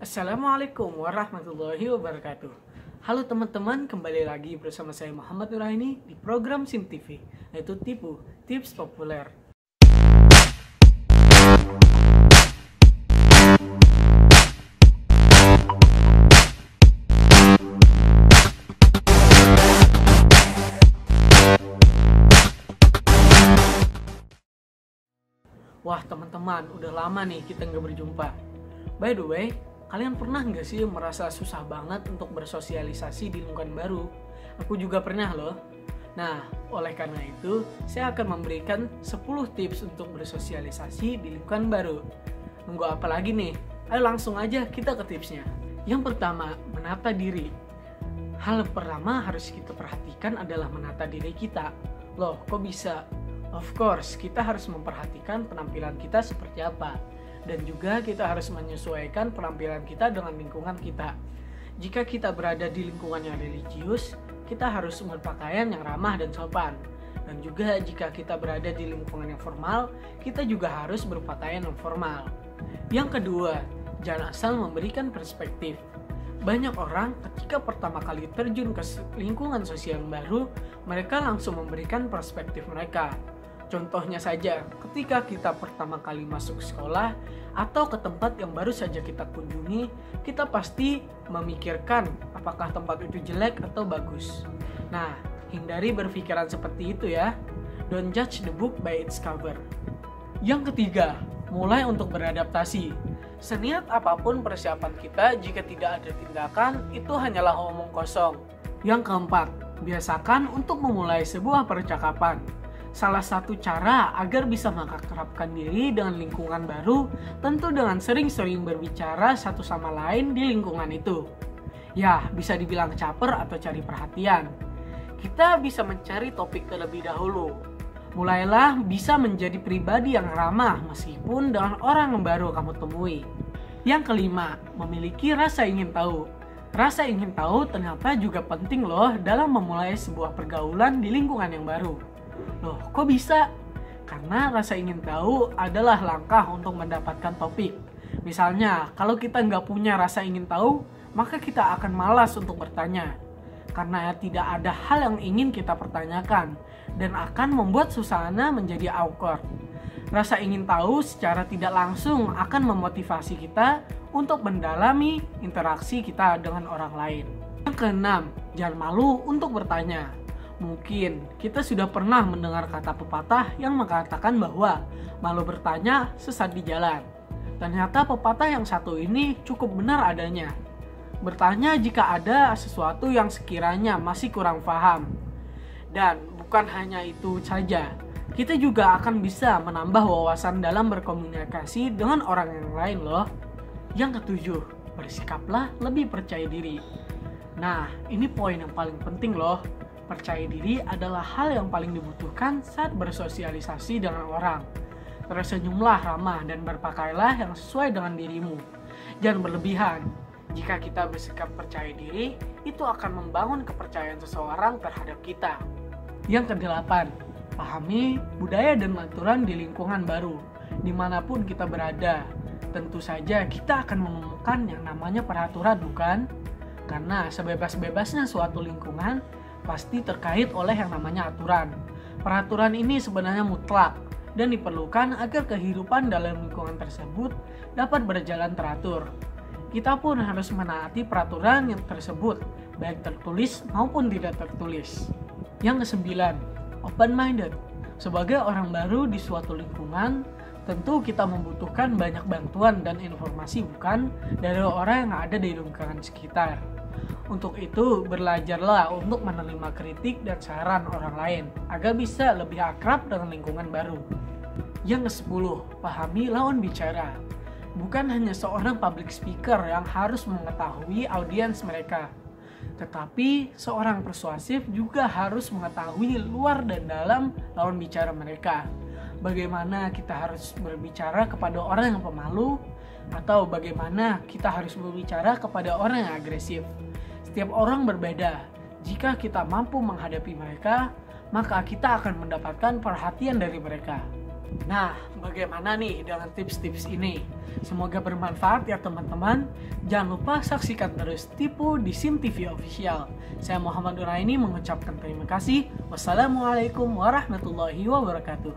Assalamualaikum warahmatullahi wabarakatuh. Halo teman-teman, kembali lagi bersama saya Muhammad Nuraini di program SIM TV, yaitu Tipu, Tips Populer. Wah teman-teman, udah lama nih kita nggak berjumpa. By the way, kalian pernah nggak sih merasa susah banget untuk bersosialisasi di lingkungan baru? Aku juga pernah loh. Nah, oleh karena itu, saya akan memberikan 10 tips untuk bersosialisasi di lingkungan baru. Nunggu apa lagi nih? Ayo langsung aja kita ke tipsnya. Yang pertama, menata diri. Hal pertama harus kita perhatikan adalah menata diri kita. Loh, kok bisa? Of course, kita harus memperhatikan penampilan kita seperti apa. Dan juga kita harus menyesuaikan penampilan kita dengan lingkungan kita. Jika kita berada di lingkungan yang religius, kita harus berpakaian yang ramah dan sopan. Dan juga jika kita berada di lingkungan yang formal, kita juga harus berpakaian yang formal. Yang kedua, jangan asal memberikan perspektif. Banyak orang ketika pertama kali terjun ke lingkungan sosial yang baru, mereka langsung memberikan perspektif mereka. Contohnya saja, ketika kita pertama kali masuk sekolah atau ke tempat yang baru saja kita kunjungi, kita pasti memikirkan apakah tempat itu jelek atau bagus. Nah, hindari berpikiran seperti itu ya. Don't judge the book by its cover. Yang ketiga, mulai untuk beradaptasi. Seniat apapun persiapan kita, jika tidak ada tindakan, itu hanyalah omong kosong. Yang keempat, biasakan untuk memulai sebuah percakapan. Salah satu cara agar bisa mengakrabkan diri dengan lingkungan baru, tentu dengan sering-sering berbicara satu sama lain di lingkungan itu. Ya, bisa dibilang caper atau cari perhatian. Kita bisa mencari topik terlebih dahulu. Mulailah bisa menjadi pribadi yang ramah meskipun dengan orang yang baru kamu temui. Yang kelima, memiliki rasa ingin tahu. Rasa ingin tahu ternyata juga penting loh dalam memulai sebuah pergaulan di lingkungan yang baru. Loh, kok bisa? Karena rasa ingin tahu adalah langkah untuk mendapatkan topik. Misalnya, kalau kita nggak punya rasa ingin tahu, maka kita akan malas untuk bertanya. Karena tidak ada hal yang ingin kita pertanyakan, dan akan membuat suasana menjadi awkward. Rasa ingin tahu secara tidak langsung akan memotivasi kita untuk mendalami interaksi kita dengan orang lain. Yang keenam, jangan malu untuk bertanya. Mungkin kita sudah pernah mendengar kata pepatah yang mengatakan bahwa malu bertanya sesat di jalan. Ternyata pepatah yang satu ini cukup benar adanya. Bertanya jika ada sesuatu yang sekiranya masih kurang paham. Dan bukan hanya itu saja, kita juga akan bisa menambah wawasan dalam berkomunikasi dengan orang yang lain loh. Yang ketujuh, bersikaplah lebih percaya diri. Nah, ini poin yang paling penting loh. Percaya diri adalah hal yang paling dibutuhkan saat bersosialisasi dengan orang. Tersenyumlah ramah dan berpakailah yang sesuai dengan dirimu. Jangan berlebihan. Jika kita bersikap percaya diri, itu akan membangun kepercayaan seseorang terhadap kita. Yang kedelapan, pahami budaya dan aturan di lingkungan baru. Dimanapun kita berada, tentu saja kita akan menemukan yang namanya peraturan, bukan? Karena sebebas-bebasnya suatu lingkungan, pasti terkait oleh yang namanya aturan. Peraturan ini sebenarnya mutlak dan diperlukan agar kehidupan dalam lingkungan tersebut dapat berjalan teratur. Kita pun harus menaati peraturan yang tersebut, baik tertulis maupun tidak tertulis. Yang kesembilan, open-minded. Sebagai orang baru di suatu lingkungan, tentu kita membutuhkan banyak bantuan dan informasi bukan dari orang yang ada di lingkungan sekitar. Untuk itu, belajarlah untuk menerima kritik dan saran orang lain agar bisa lebih akrab dengan lingkungan baru. Yang ke-10, pahami lawan bicara. Bukan hanya seorang public speaker yang harus mengetahui audiens mereka, tetapi seorang persuasif juga harus mengetahui luar dan dalam lawan bicara mereka. Bagaimana kita harus berbicara kepada orang yang pemalu, atau bagaimana kita harus berbicara kepada orang yang agresif. Setiap orang berbeda. Jika kita mampu menghadapi mereka, maka kita akan mendapatkan perhatian dari mereka. Nah, bagaimana nih dengan tips-tips ini? Semoga bermanfaat ya teman-teman. Jangan lupa saksikan terus Tipu di SIM TV Official. Saya Muhammad Uraini mengucapkan terima kasih. Wassalamualaikum warahmatullahi wabarakatuh.